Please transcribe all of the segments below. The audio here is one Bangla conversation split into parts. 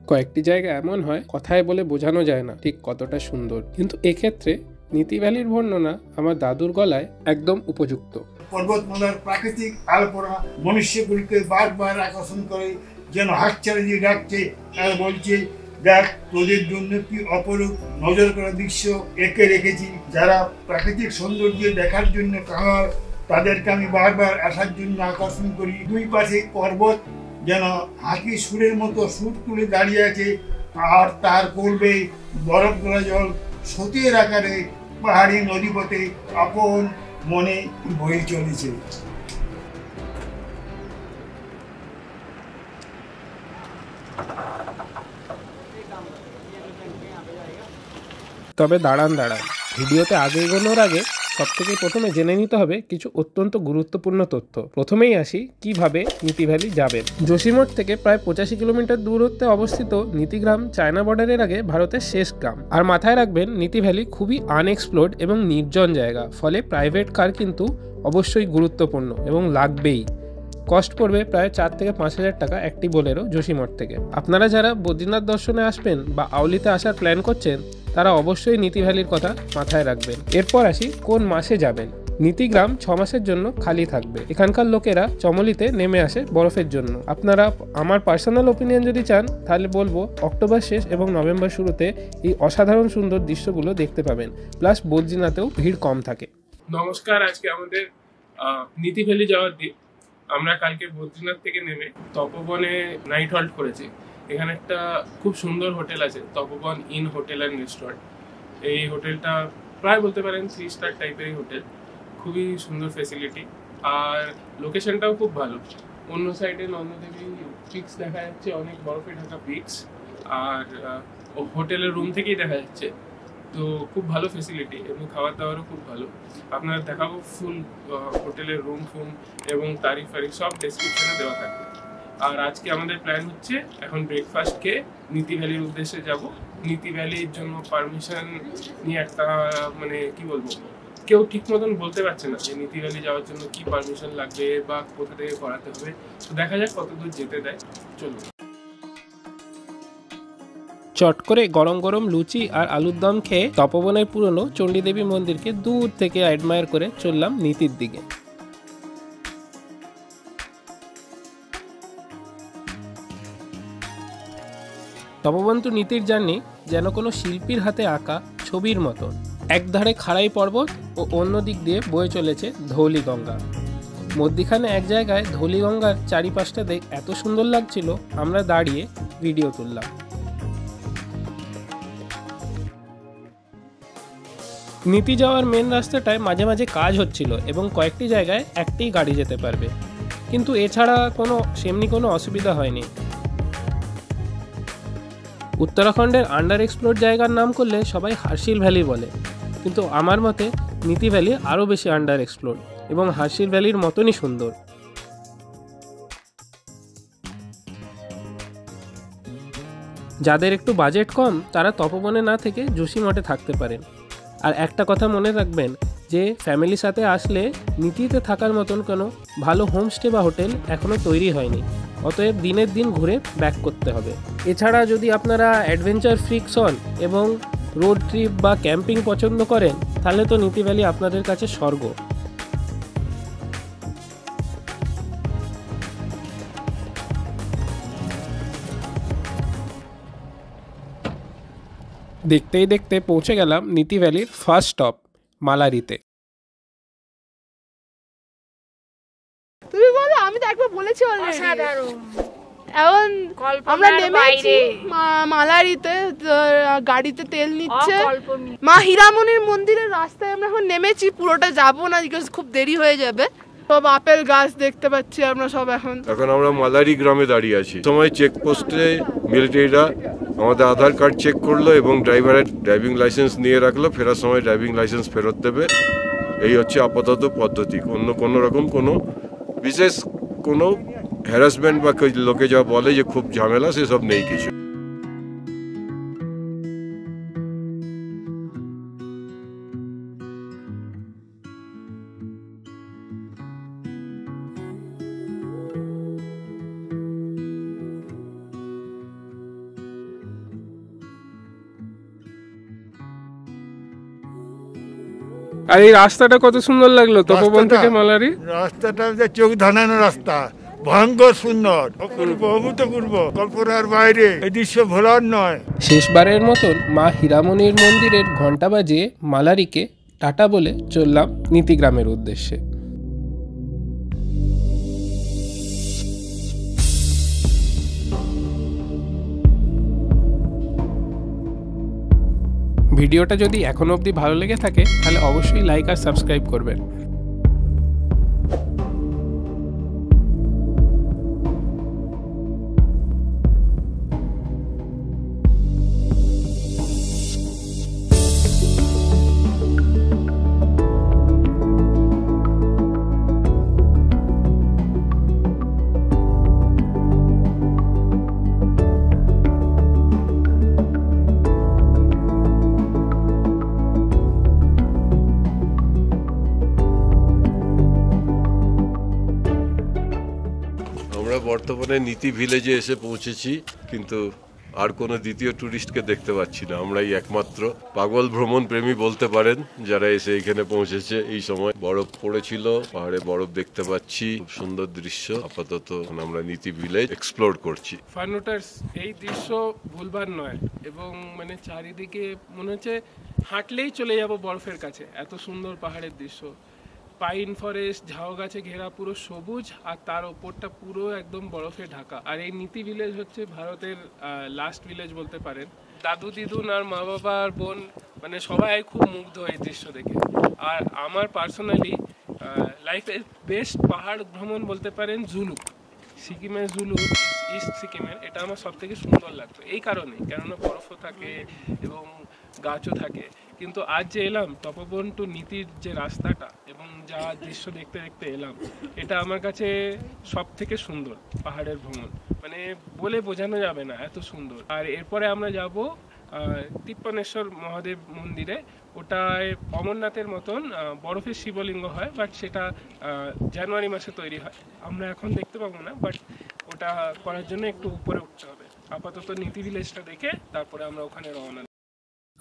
কয়েকটি জায়গা এমন হয় কথায় বলে বোঝানো যায় না ঠিক কতটা সুন্দর, কিন্তু এক্ষেত্রে নীতি ভ্যালির বর্ণনা আমার দাদুর গলায় একদম উপযুক্ত। পর্বতমালার প্রাকৃতিক আলপনা মনুষ্যগুলিকে বারবার আকর্ষণ করে, যেন হাত ছেড়ে দিয়ে ডাকছে আর বলছে, দেখ তোদের জন্য কি অপরূপ নজর করা দৃশ্য এঁকে রেখেছি। যারা প্রাকৃতিক সৌন্দর্য দেখার জন্য কাঙাল, তাদেরকে আমি বারবার আসার জন্য আকর্ষণ করি। দুই পাশে পর্বত যেন হাতি সুরের মতো সুর তুলে দাঁড়িয়ে আছে, আর তার পূর্বে বরফ গলা জল স্রোতের আকারে পাহাড়ি নদীপথে আপন মনে বয়ে চলেছে। তবে দাঁড়ান, ভিডিওতে আগে এগোনোর আগে সবথেকে প্রথমে জেনে নিতে হবে কিছু অত্যন্ত গুরুত্বপূর্ণ তথ্য। প্রথমেই আসি কিভাবে নীতি ভ্যালি যাবেন। যোশীমঠ থেকে প্রায় 85 কিলোমিটার দূরত্বে অবস্থিত নীতিগ্রাম চায়না বর্ডারের আগে ভারতের শেষ গ্রাম। আর মাথায় রাখবেন নীতি ভ্যালি খুবই আনএক্সপ্লোর্ড এবং নির্জন জায়গা, ফলে প্রাইভেট কার কিন্তু অবশ্যই গুরুত্বপূর্ণ এবং লাগবেই। কস্ট পড়বে প্রায় 4 থেকে 5,000 টাকা একটি বোলেরো যোশীমঠ থেকে। আপনারা যারা বদ্রীনাথ দর্শনে আসবেন বা আউলিতে আসার প্ল্যান করছেন, তারা অবশ্যই নীতি ভ্যালির কথা মাথায় রাখবেন। এরপর আসি কোন মাসে যাবেন। নীতিগ্রাম 6 মাসের জন্য খালি থাকবে। এখানকার লোকেরা চমলিতে নেমে আসে বরফের জন্য। আপনারা আমার পার্সোনাল ওপিনিয়ন যদি চান, তাহলে বলবো অক্টোবর শেষ এবং নভেম্বর শুরুতে এই অসাধারণ সুন্দর দৃশ্যগুলো দেখতে পাবেন। প্লাস বদ্রীনাথেও ভিড় কম থাকে। নমস্কার, আজকে আমাদের নীতি ভ্যালি যাওয়ার দিন। আমরা কালকে বদ্রীনাথ থেকে নেমে তপবনে নাইট হল্ট করেছি। এখানে একটা খুব সুন্দর হোটেল আছে, তপবন ইন হোটেল অ্যান্ড রেস্টুরেন্ট। এই হোটেলটা প্রায় বলতে পারেন 3 স্টার টাইপের হোটেল, খুবই সুন্দর ফেসিলিটি, আর লোকেশনটাও খুব ভালো। অন্য সাইডে নন্দদেবী পিক্স দেখা যাচ্ছে, অনেক বরফে ঢাকা পিক্স, আর হোটেলের রুম থেকেই দেখা যাচ্ছে। তো খুব ভালো ফেসিলিটি এবং খাবার দাবারও খুব ভালো। আপনার দেখাবো ফুল হোটেলের রুম ফুম এবং তারিফ ফারিফ সব ডেসক্রিপশনে দেওয়া থাকবে। আর আজকে আমাদের প্ল্যান হচ্ছে এখন ব্রেকফাস্ট খেয়ে নীতি ভ্যালির উদ্দেশ্যে যাব। নীতি ভ্যালির জন্য পারমিশন নিয়ে একটা মানে কি বলবো, কেউ ঠিক মতন বলতে পারছে না যে নীতি ভ্যালি যাওয়ার জন্য কি পারমিশন লাগবে বা কোথা থেকে করাতে হবে। তো দেখা যাক কতদূর যেতে দেয়। চলুন। চট করে গরম গরম লুচি আর আলুর দম খেয়ে তপবনের পুরনো চণ্ডীদেবী মন্দিরকে দূর থেকে অ্যাডমায়ার করে চললাম নীতির দিকে। তপবন টু নীতির জার্নি যেন কোনো শিল্পীর হাতে আঁকা ছবির মতন। একধারে খাড়াই পর্বত ও অন্য দিক দিয়ে বয়ে চলেছে ধৌলি গঙ্গা। মধ্যিখানে এক জায়গায় ধৌলি গঙ্গার চারিপাশটা এত সুন্দর লাগছিল, আমরা দাঁড়িয়ে ভিডিও তুললাম। নীতি যাওয়ার মেন রাস্তাটায় মাঝে মাঝে কাজ হচ্ছিল এবং কয়েকটি জায়গায় একটাই গাড়ি যেতে পারবে, কিন্তু এছাড়া সেমনি কোনো অসুবিধা হয়নি। উত্তরাখণ্ডের আন্ডার এক্সপ্লোর জায়গার নাম করলে সবাই হার্শিল ভ্যালি বলে, কিন্তু আমার মতে নীতি ভ্যালি আরও বেশি আন্ডার এক্সপ্লোর এবং হার্শিল ভ্যালির মতনই সুন্দর। যাদের একটু বাজেট কম, তারা তপবনে না থেকে যোশীমঠে থাকতে পারেন। আর একটা কথা মনে রাখবেন যে ফ্যামিলির সাথে আসলে নীতিতে থাকার মতন কোনো ভালো হোমস্টে বা হোটেল এখনও তৈরি হয়নি, অতএব দিনের দিন ঘুরে ব্যাক করতে হবে। এছাড়া যদি আপনারা অ্যাডভেঞ্চার ফ্রিক্স হন এবং রোড ট্রিপ বা ক্যাম্পিং পছন্দ করেন, তাহলে তো নীতি ভ্যালি আপনাদের কাছে স্বর্গ। দেখতেই দেখতে পৌঁছে গেলাম নীতি ভ্যালির ফার্স্ট স্টপ মালারিতে। তুমি বলো, আমি তো একবার বলেছি অলরেডি। এখন আমরা নেমেছি মালারিতে, গাড়িতে তেল নিচ্ছে। মা হীরামণির মন্দিরের রাস্তায় আমরা এখন নেমেছি, পুরোটা যাবো না বিকজ খুব দেরি হয়ে যাবে। সব আপেল গাছ দেখতে পাচ্ছি আমরা সব। এখন আমরা মালারি গ্রামে দাঁড়িয়ে আছি। সময় চেকপোস্টে মিলিটারিরা আমাদের আধার কার্ড চেক করলো এবং ড্রাইভারের ড্রাইভিং লাইসেন্স নিয়ে রাখলো। ফেরার সময় ড্রাইভিং লাইসেন্স ফেরত দেবে। এই হচ্ছে আপাতত পদ্ধতি। অন্য কোনো রকম কোনো বিশেষ কোনো হ্যারাসমেন্ট বা লোকে যা বলে যে খুব ঝামেলা, সেসব নেই কিছু। আর এই রাস্তাটা কত সুন্দর লাগলো তপবন থেকে মালারি। রাস্তাটা যে চোখ ধানানো রাস্তা, ভয়ঙ্কর সুন্দর, অপূর্ব, অভূতপূর্ব, কল্পনার বাইরে, এই দৃশ্য ভোলার নয়। শেষবারের মতন মা হীরামণির মন্দিরের ঘন্টা বাজিয়ে মালারিকে টাটা বলে চললাম নীতিগ্রামের উদ্দেশ্যে। ভিডিওটা যদি এখনো অবধি ভালো লেগে থাকে তাহলে অবশ্যই লাইক আর সাবস্ক্রাইব করবেন। বর্তমানে নীতি ভিলেজে এসে পৌঁছেছি, কিন্তু আর কোনো দ্বিতীয় টুরিস্টকে দেখতে পাচ্ছি না। আমরাই একমাত্র পাগল ভ্রমণ প্রেমী বলতে পারেন যারা এসে এখানে পৌঁছেছে। এই সময় বরফ পড়েছিল, পাহাড়ে বরফ দেখতে পাচ্ছি, খুব সুন্দর দৃশ্য। আপাতত আমরা নীতি ভিলেজ এক্সপ্লোর করছি। ফানুটার্স, এই দৃশ্য ভুলবার নয় এবং মানে চারিদিকে মনে হচ্ছে হাঁটলেই চলে যাব বরফের কাছে, এত সুন্দর পাহাড়ের দৃশ্য। পাইন ফরেস্ট, ঝাউ গাছে ঘেরা, পুরো সবুজ, আর তার ওপরটা পুরো একদম বরফে ঢাকা। আর এই নীতি ভিলেজ হচ্ছে ভারতের লাস্ট ভিলেজ বলতে পারেন। দাদু দিদুন আর মা বাবা আর বোন মানে সবাই খুব মুগ্ধ এই দৃশ্য দেখে। আর আমার পার্সোনালি লাইফের বেস্ট পাহাড় ভ্রমণ বলতে পারেন জুলুক, সিকিমের জুলুক, ইস্ট সিকিমের। এটা আমার সব থেকে সুন্দর লাগতো এই কারণে, কেননা বরফও থাকে এবং গাছও থাকে। কিন্তু আজ যে এলাম তপবন টু নীতির যে রাস্তাটা এবং যা দৃশ্য দেখতে দেখতে এলাম, এটা আমার কাছে সব থেকে সুন্দর পাহাড়ের ভ্রমণ, মানে বলে বোঝানো যাবে না এত সুন্দর। আর এরপরে আমরা যাব তিপ্পানেশ্বর মহাদেব মন্দিরে। ওটায় অমরনাথের মতন বরফের শিবলিঙ্গ হয়, বাট সেটা জানুয়ারি মাসে তৈরি হয়। আমরা এখন দেখতে পাবো না, বাট ওটা করার জন্য একটু উপরে উঠতে হবে। আপাতত নীতি ভিলেজটা দেখে তারপরে আমরা ওখানে রওনা।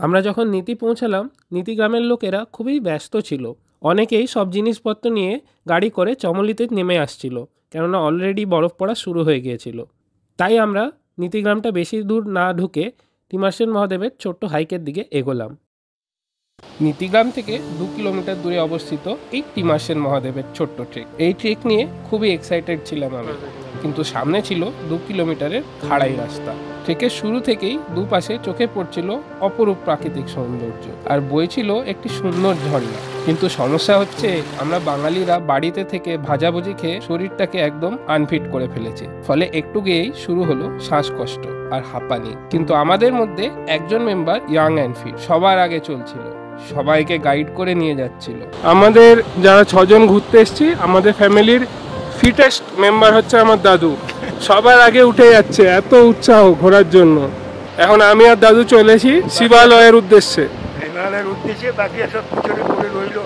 আমরা যখন নীতি পৌঁছালাম, নীতি গ্রামের লোকেরা খুবই ব্যস্ত ছিল। অনেকেই সব জিনিসপত্র নিয়ে গাড়ি করে চমলিতে নেমে আসছিল, কেননা অলরেডি বরফ পড়া শুরু হয়ে গিয়েছিল। তাই আমরা নীতিগ্রামটা বেশি দূর না ঢুকে তিমার্সেন মহাদেবের ছোট্ট হাইকের দিকে এগোলাম। নীতিগ্রাম থেকে 2 কিলোমিটার দূরে অবস্থিত এই তিমার্সেন মহাদেবের ছোট্ট ট্রেক। এই ট্রেক নিয়ে খুবই এক্সাইটেড ছিলাম আমি, কিন্তু সামনে ছিল 2 কিলোমিটারের খাড়াই রাস্তা। ট্রেকের শুরু থেকেই দুপাশে চোখে পড়ছিল অপরূপ প্রাকৃতিক সৌন্দর্য আর বইছিল একটি সুন্দর ঝর্ণা। কিন্তু সমস্যা হচ্ছে আমরা বাঙালিরা বাড়িতে থেকে ভাজাভুজি খেয়ে শরীরটাকে একদম আনফিট করে ফেলেছি, ফলে একটু গিয়েই শুরু হলো শ্বাসকষ্ট আর হাঁপানি। কিন্তু আমাদের মধ্যে একজন মেম্বার ইয়াং অ্যান্ড ফিট সবার আগে চলছিল, সবাইকে গাইড করে নিয়ে যাচ্ছিল। আমাদের যারা 6 জন ঘুরতে এসেছি, আমাদের ফ্যামিলির ফিটেস্ট মেম্বার হচ্ছে আমার দাদু, সবার আগে উঠে যাচ্ছে, এত উৎসাহ ঘোরার জন্য। এখন আমি আর দাদু চলেছি শিবালয়ের উদ্দেশ্যে। হিমালয়ের উদ্দেশ্যে, বাকি সব পিছনে পড়ে রইল,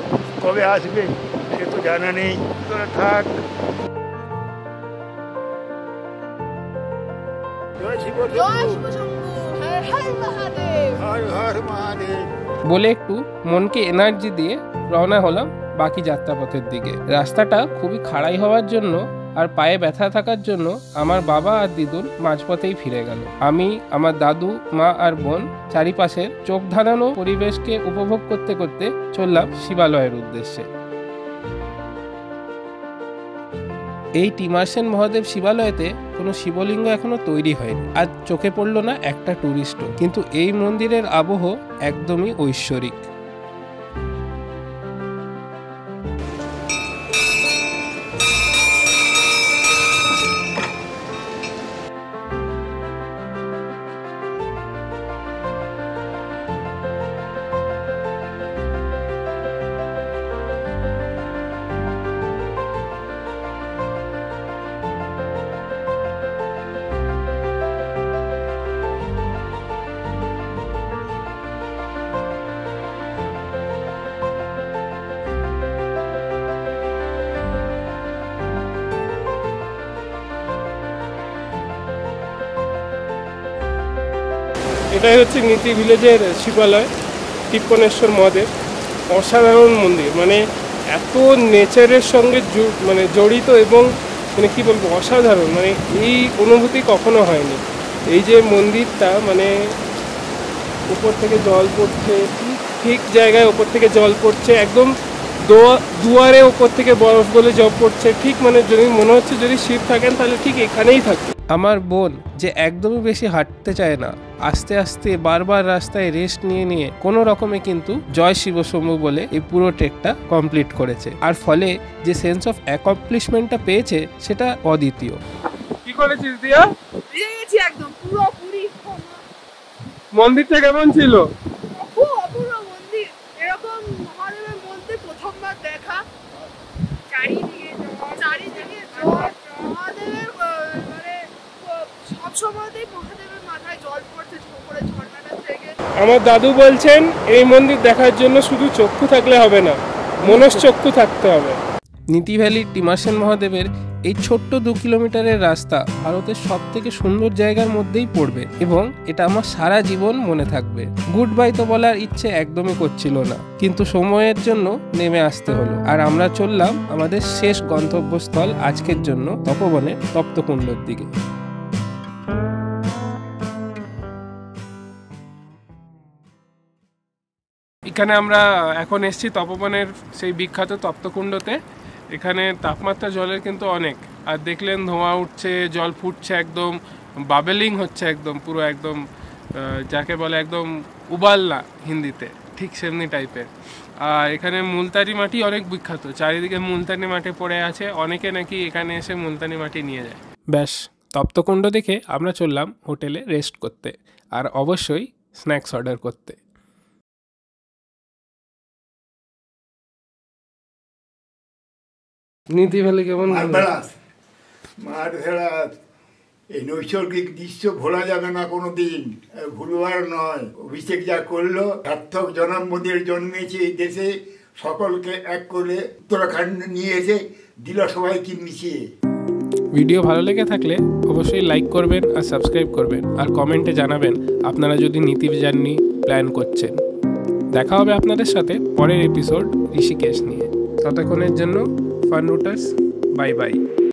কবে আসবে সে তো জানা নেই। থাক, বলে একটু মনকে এনার্জি দিয়ে রওনা হলাম বাকি যাত্রাপথের দিকে। রাস্তাটা খুবই খাড়াই হওয়ার জন্য আর পায়ে ব্যথা থাকার জন্য আমার বাবা আর দিদুন মাঝপথেই ফিরে গেল। আমি, আমার দাদু, মা আর বোন চারিপাশের চোখ ধাঁধানো পরিবেশকে উপভোগ করতে করতে চললাম শিবালয়ের উদ্দেশ্যে। এই তিমার্সেন মহাদেব শিবালয়েতে কোনো শিবলিঙ্গ এখনো তৈরি হয়নি, আর চোখে পড়লো না একটা টুরিস্টও। কিন্তু এই মন্দিরের আবহ একদমই ঐশ্বরিক। এটাই হচ্ছে নীতি ভিলেজের শিবালয়, তিপ্পানেশ্বর মহাদেব। অসাধারণ মন্দির, মানে এত নেচারের সঙ্গে মানে জড়িত এবং মানে কি বলবো অসাধারণ, মানে এই অনুভূতি কখনো হয়নি। এই যে মন্দিরটা মানে উপর থেকে জল পড়ছে, ঠিক জায়গায় উপর থেকে জল পড়ছে, একদম দুয়ারে উপর থেকে বরফ গলে জল পড়ছে, ঠিক মানে যদি মনে হচ্ছে যদি শিব থাকেন তাহলে ঠিক এখানেই থাকে। আমার বোন যে একদমই বেশি হাঁটতে চায় না, আস্তে আস্তে বারবার রাস্তায় রেস্ট নিয়ে নিয়ে কোনো রকমে কিন্তু জয় শিব শম্ভু বলে এই পুরো ট্রেকটা কমপ্লিট করেছে, আর ফলে যে সেন্স অফ অ্যাকমপ্লিশমেন্টটা পেয়েছে সেটা অদ্বিতীয়। কি করেছিস দিয়া? একদম পুরোপুরি। মন্দিরটা কেমন ছিল? খুব অপূর্ব মন্দির, এরকম মহাদেবের মন্দির প্রথমবার দেখা। চারিদিকে মহাদেবের মানে সবসময়তেই মহাদেবের মাথায় জল পড়ছে উপরে ঝর্ণাটা থেকে। আমার দাদু বলছেন এই মন্দির দেখার জন্য শুধু চক্ষু থাকলে হবে না, মনশ্চক্ষু থাকতে হবে। নীতি ভ্যালির টিমাসেন মহাদেবের এই ছোট্ট 2 কিলোমিটারের রাস্তা ভারতের সব থেকে সুন্দর জায়গার মধ্যেই পড়বে এবং এটা আমার সারা জীবন মনে থাকবে। গুড বাই তো বলার ইচ্ছে একদমই করছিল না, কিন্তু সময়ের জন্য নেমে আসতে হলো, আর আমরা চললাম আমাদের শেষ গন্তব্যস্থল আজকের জন্য তপবনের তপ্তকুণ্ডর দিকে। এখানে আমরা এখন এসেছি তপবনের সেই বিখ্যাত তপ্তকুণ্ডতে। এখানে তাপমাত্রা জলের কিন্তু অনেক, আর দেখলেন ধোঁয়া উঠছে, জল ফুটছে, একদম বাবেলিং হচ্ছে, একদম পুরো একদম যাকে বলে একদম উবালনা হিন্দিতে, ঠিক সেমনি টাইপের। আর এখানে মুলতানি মাটি অনেক বিখ্যাত, চারিদিকে মুলতানি মাটি পড়ে আছে, অনেকে নাকি এখানে এসে মুলতানি মাটি নিয়ে যায়। ব্যাস, তপ্তকুণ্ড দেখে আমরা চললাম হোটেলে রেস্ট করতে, আর অবশ্যই স্ন্যাক্স অর্ডার করতে। নীতি ভ্যালি কেমন? মার্ভেলাস। এই নৈসর্গিক দৃশ্য ভোলা যাবে না কোনো দিন, ভুলবার নয়। অভিষেক যা করলো, সার্থক জনমদের জন্মেছে এই দেশে, সকলকে এক করে উত্তরাখণ্ড নিয়ে এসে দিল সবাইকে মিশিয়ে। ভিডিও ভালো লেগে থাকলে অবশ্যই লাইক করবেন আর সাবস্ক্রাইব করবেন, আর কমেন্টে জানাবেন আপনারা যদি নীতি জার্নি প্ল্যান করছেন। দেখা হবে আপনাদের সাথে পরের এপিসোড ঋষিকেশ নিয়ে। ততক্ষণের জন্য ফান রুটার্স, বাই বাই।